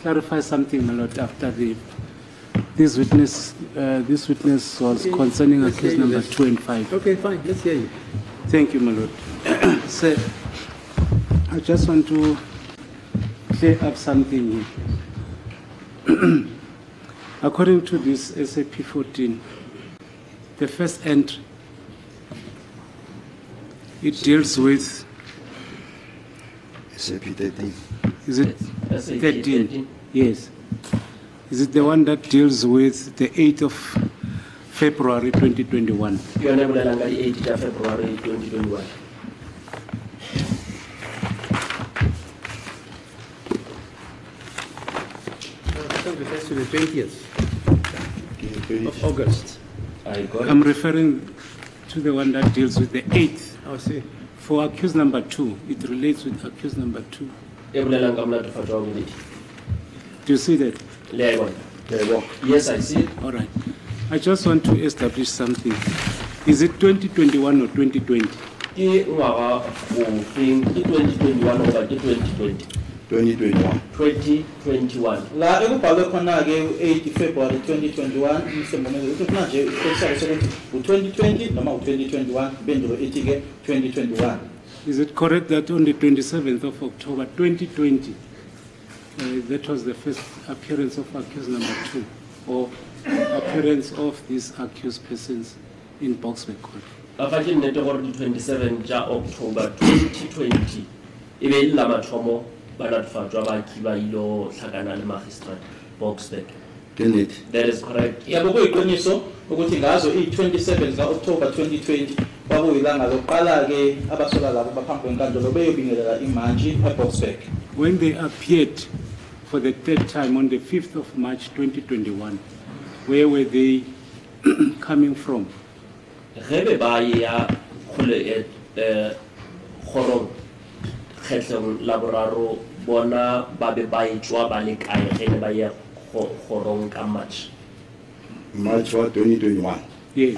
clarify something, my lord, after this witness was concerning case number 2 and 5. Okay, fine. Let's hear you. Thank you, my lord. Sir, I just want to clear up something here. According to this SAP 14, the first entry, it deals with SAP 13. Is it 13? Yes. Is it the one that deals with the 8th of February 2021? You are never the 8th of February 2021. That refers to the 20th of August. I'm referring to the one that deals with the 8th. I see. For accused number 2, it relates with accused number 2. Do you see that? Yes, I see it. All right. I just want to establish something. Is it 2021 or 2020? 2021 over 2020. 2021. 2021. La ekubhalwe khona ke 8 February 2021 Mr. Mngomezulu ukuthi manje isicelo sokuthi u2020 noma u2021 bendulo ethi ke 2021. Is it correct that on the 27th of October 2020 that was the first appearance of accused number 2 or appearance of these accused persons in Boksburg Court? After the 27th of October 2020 ibe ila mathomo banatfatwa ba kiba ilo hlakana le magistrate Boksburg. That is correct. Yabo kuyiqiniso ukuthi ngazo i27 ka October 2020 kwakuyilanga lokuqala ke abasola labo baphambi kwenkantolo beyobingelela imantshi eBoksburg. When they appeared for the third time on the 5th of March 2021, where were they coming from? Rebe ba ya khole khorong khetlong laboraro bona ba be ba itswa ba le kae ge ba ya khorong ka March 2021. Yes.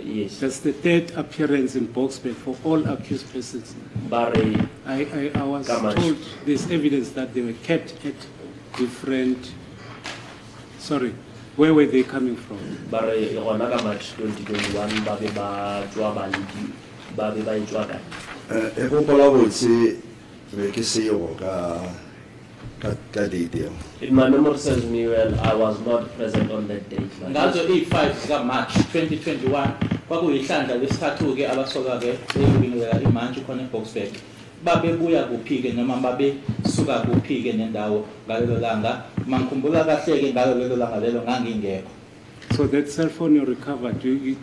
Yes. That's the third appearance in Boksburg for all accused persons. I was told there's evidence that they were kept at different. Sorry, where were they coming from? March 2021 ba be ba tswa ba le ba be ba itswa ka. E go bola botse re ke se yo ka date. If my memory serves me well, I was not present on that date. Ngazo i5 ka March 2021 kwakuyihlandla lesithathu ke abasoka ke beyobingelela imantshi khona eBoksburg. Babebuya kuphi ke noma babe suka kuphi ke nendawo ngalelo langa mangikhumbula kahle ke ngalelo langa lelo ngangingekho. So that cell phone you recovered, you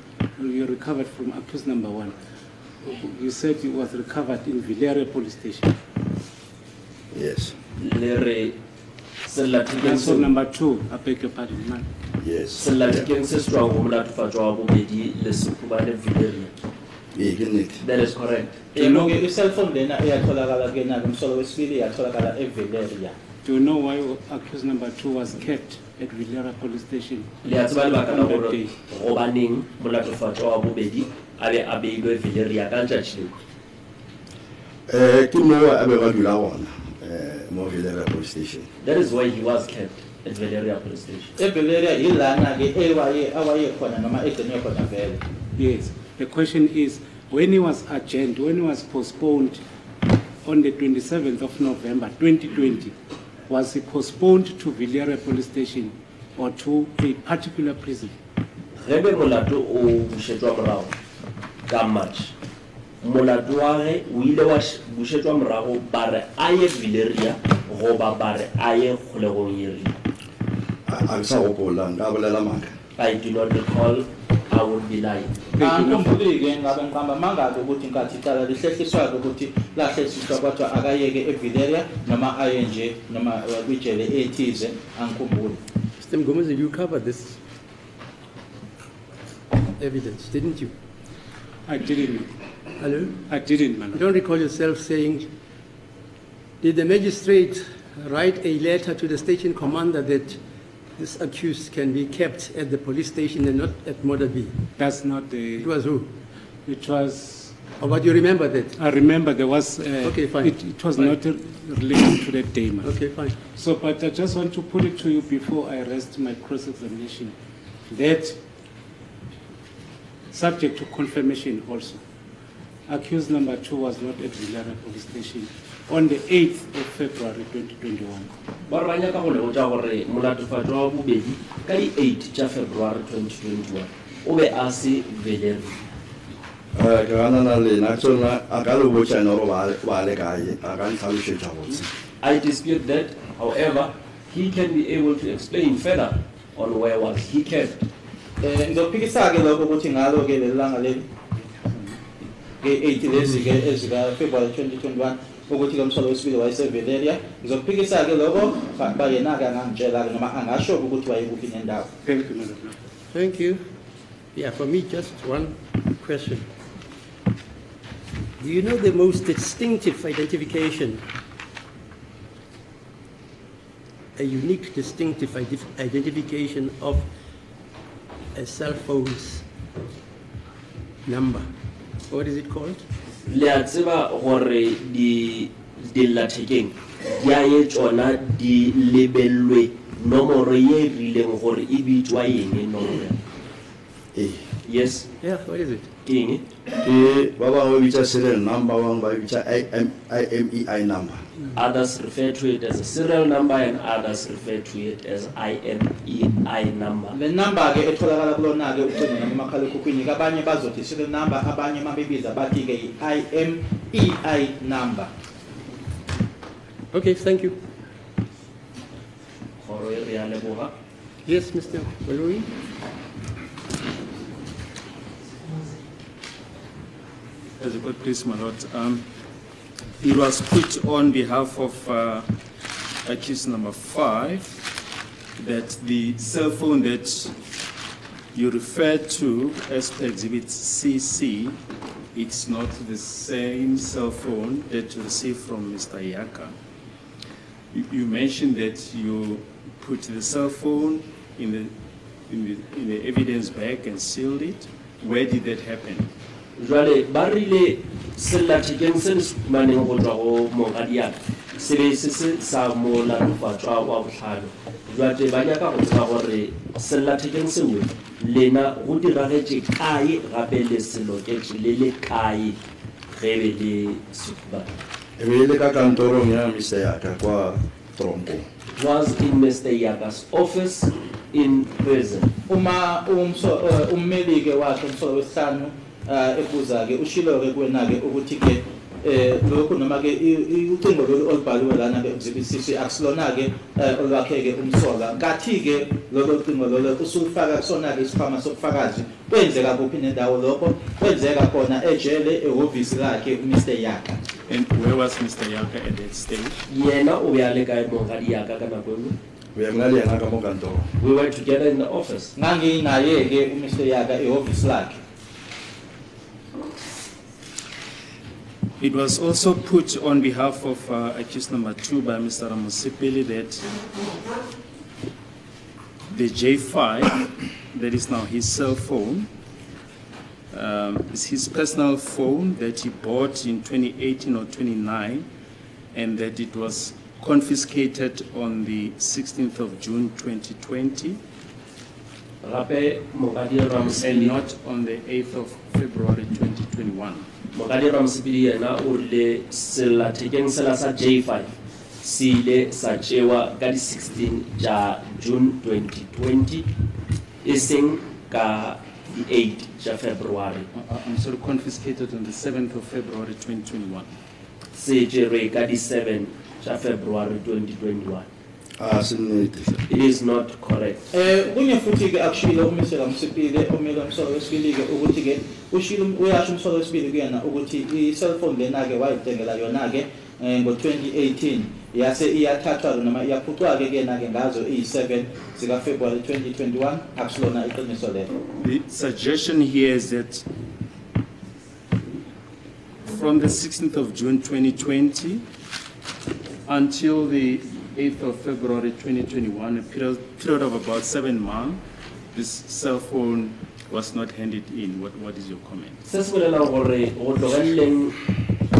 recovered from accused number 1. You said it was recovered in Villere police station. Yes. And so number 2, I beg your pardon, man. Yes. That is correct. You know, the cell phone then do you know why accused number 2 was kept at Villera police station? Police station. That is why he was kept at Valeria police station. Yes. The question is, when he was adjourned, when he was postponed on the 27th of November 2020, was he postponed to Villere police station or to a particular prison? Molato wa ge o ile wa bušetšwa morago ba re a ye Valeria goba ba re a ye kgolegong ye rileng. I do not recall. I would be lying. Angikhumbuli-ke ngabe ngiqamba mangaki ukuthi inkathi icala lihlehliswa ukuthi lahlehliswa kwathiwa akayeke eVileria noma aye nje noma kwijele ethize angikhumbuli. Mr. Mngomezulu, you covered this evidence, didn't you? I didn't. Hello? I didn't, man. You don't recall yourself saying, did the magistrate write a letter to the station commander that this accused can be kept at the police station and not at Modabi? That's not the... It was who? It was Oh, but you remember that? I remember there was, Okay, fine. it was Fine. not related to that day, man. Okay, fine. So, but I just want to put it to you before I rest my cross-examination, that subject to confirmation also, accused number 2 was not at Villarreal police station on the 8th of February 2021. ba re ba nyaka go lebotsa gore molatofatso wa bobedi ka di 8 tša February 2021 o be a se Villarreal. ke ganana le nna tsona a ka le botsa ene gore ba le kae a ka ntlhalošetša botse. I dispute that. However, he can be able to explain further on where was he kept. Ngizophikisa-ke lokho ukuthi ngalo-ke leli langa leli nge-8 lezi-ke ezika February 2021 ukuthi lo msolo wesibili wayeseValeria. Ngizophikisa-ke lokho bayena-ke angangitshela-ke noma angasho ukuthi wayekuphi nendawo. Thank you, Madam. Thank you. Yeah, for me, just one question. Do you know the most distinctive identification, a unique distinctive identification of a cell phone's number? What is it called? Le a tseba gore di llathekeng di a ye tsona di lebellwe nomoro ye rileng gore e bitswa eng nomoro. Yes. Yeah, what is it? Eng ke ba bangwe ba bitsa serial number, ba bangwe ba bitsa IMEI number. others refer to it as a serial number and others refer to it as IMEI number. Le number-ke etholakala kulona-ke ucingo nakumakhalekhukhwini abanye bazothi serial number, abanye mabebiza bathi-ke i-IMEI number. Okay, thank you. Khoro e re a leboga. Yes, Mr. Maluri? As a good please, my lord. It was put on behalf of accused number 5 that the cell phone that you referred to as per exhibit CC, it's not the same cell phone that you received from Mr. Yaka. You mentioned that you put the cell phone in the evidence bag and sealed it. Where did that happen? Jwale ba rile sellathekeng se se fumaneng go tswa go mongadiaka se be se sa mo latofatswa wa botlhano. Jwale ba nyaka go tseba gore sellathekeng seo lena go diragetse kae gape le seloketse le kae ge be le sefubana. E be le ka kantorong ya Mr. Yaka kwa Toronto. Was in Mr. Yaka's office in prison. Uma ummeli-ke wakhe umsolo wesihlanu ebuza-ke ushilo-ke kuwena-ke ukuthi-ke lokhu noma-ke ucingo lolu olubhaliwe lana-ke exhibit CC akusilona-ke olwakheke umsola. Nkathi-ke lolo cingo lolo usulufaka kusona-ke isikhwama sobufakazi kwenzeka kuphi nendawo lokho kwenzeka khona ejele ehhovisi lakhe uMr. Yaka. And where was Mr. Yaka at that stage? Yena o be a le kae mongadiaka ka nako eno? We are ngale yana ka mo kantorong. We were together in the office. Nganginaye-ke uMr. Yaka ehhovisi lakhe. It was also put on behalf of accused number 2 by Mr. Musipili that the J5, that is now his cell phone, is his personal phone that he bought in 2018 or 29, and that it was confiscated on the 16th of June 2020, and not on the 8th of February 2021. Mogadi Ramsipidi yena o le sellathekeng sela sa J5 se ile sa tšewa ka di 16 ja June 2020 e seng ka di 8 ja February. I'm sorry, confiscated on the 7th of February 2021. Se tšerwe ka di 7 ja February 2021. It is not correct. Kunye futhi-ke akushilo uMr. Ramsipile omele umsolo wesibili-ke ukuthi-ke uyasho umsolo wesibili kuyena ukuthi i-cellphone lena-ke wayidengela yona-ke ngo-2018 yase iyathathwa noma iyaphucwa-ke kuyena-ke ngazo iyi-7 zika February 2021 akusilona iqiniso lelo. The suggestion here is that from the 16th of June 2020 until the 8th of February 2021, a period of about 7 months, this cell phone was not handed in. What is your comment? Se se bolelang gore go tlogelleng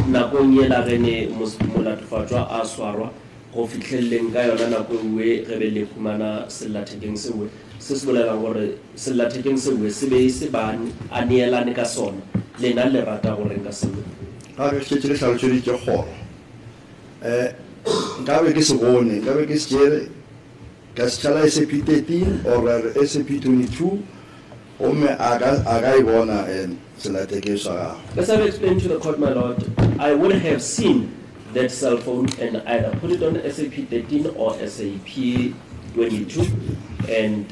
nakong e la rene molatefatšwa a swarwa go fitlhelleng ka yona nako ewe ge be le phumana sellathekeng sewe se se bolelang gore sellathekeng sewe se be se ba a neelane ka sona lena le rata gore nka sewe ga ke tšetše le tlhalotšeditše kgoro nkabe ke se bone nkabe ke se tšere ka se tšhala SAP 13 or SAP 22 gomme a ka e bona sellathekeng sa gago. As I've explained to the court, my lord, I would have seen that cell phone and either put it on SAP 13 or SAP 22, and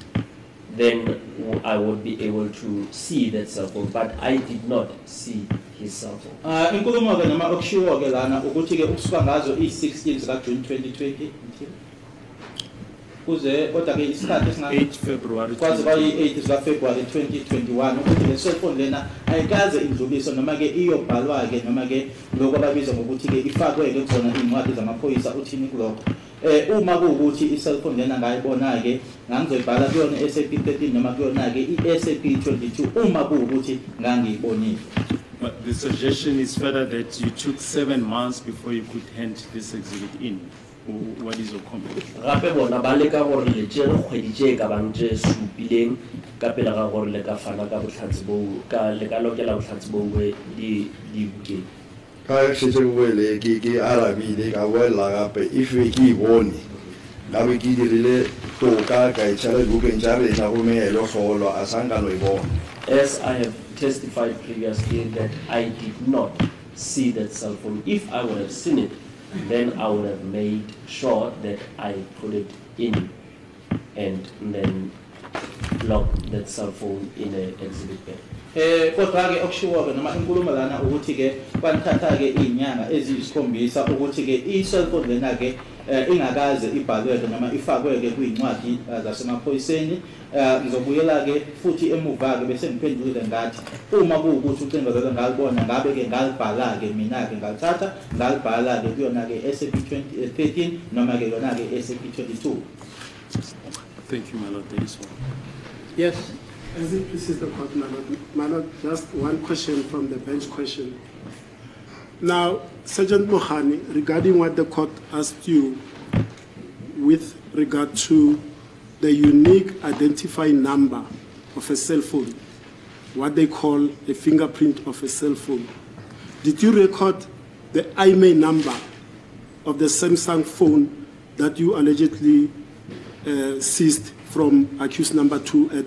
then I would be able to see that cell phone, but I did not see his cell phone. Inkulumo ke noma okushiwo ke lana ukuthi ke ukusuka ngazo i-16 zika June 2020 kuze kodwa ke isikhathi esinga 8 February kwaze ba yi-8 zika February 2021 ukuthi le cell phone lena ayikaze indluliso noma ke iyobhalwa ke noma ke lokho ababiza ngokuthi ke ifakwe ke kuzona incwadi zamaphoyisa uthini kulokho uma kuwukuthi i-cell phone lena ngayibona ke ngangizoyibhala kuyona SAP 13 noma kuyona ke i-SAP 22 uma kuwukuthi ngangiyibonile. But the suggestion is further that you took 7 months before you could hand this exhibit in. What is your comment? Gape bona ba leka gore le tšere kgwedi tše ka bang tše supileng ka pele ga gore le ka fana ka botlhatsi bo ka le ka lokela botlhatsi bo di bukeng. Ka šetše boele ke arabile ka boela gape ife ke e bone gape ke dirile toka ka e tšhala dibukeng tša rena gomme e lo tlholwa a sanka no e bona. As I have testified previously that I did not see that cell phone. If I would have seen it, then I would have made sure that I put it in and then lock that cell phone in an exhibit bag. Kodwa ke okushiwo ke noma inkulumo lana ukuthi ke kwanithatha ke izinyanga eziyisikhombisa ukuthi ke i-cell phone lena ke ingakaze ibhalwe noma ifakwe ke kwincwadi zasemaphoyiseni. Ngizobuyela ke futhi emuva ke bese ngiphendulile ngathi uma kuwukuthi ucingo lelo ngalibona ngabe ke ngalibhala ke mina ke ngalithatha ngalibhala ke kuyona ke SAP 13 noma ke yona ke SAP 22. Thank you, my lord. There is one. Yes. As it pleases the court, my lord, just one question from the bench question. Now, Sergeant Mohani, regarding what the court asked you with regard to the unique identifying number of a cell phone, what they call a fingerprint of a cell phone, did you record the IMEI number of the Samsung phone that you allegedly seized from accused number 2 at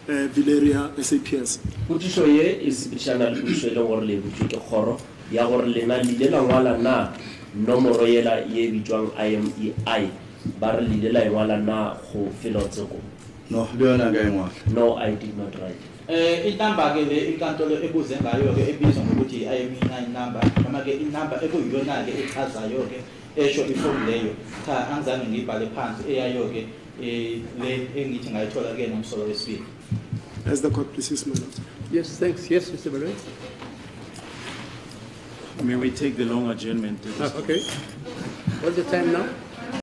Valeria SAPS? Putisho ye is bishana putisho le gore le butse ke khoro ya gore lena le la ngwala na nomoro yela ye bitjwang IMEI ba re le la ngwala na go filotsego. No, le yona ga engwala. No, I did not write. Inamba ke le inkantolo ebuze ngayo ke ebizwa ngokuthi IMEI number noma ke inamba ekuyiyona ke echazayo ke esho iphone leyo cha angizange ngibhale phansi eyayo ke le engithi ngayithola ke nomsolo wesibili. As the court pleases, my lord. Yes, thanks. Yes, Mr. Barret. May we take the long adjournment? Okay. What's the time now?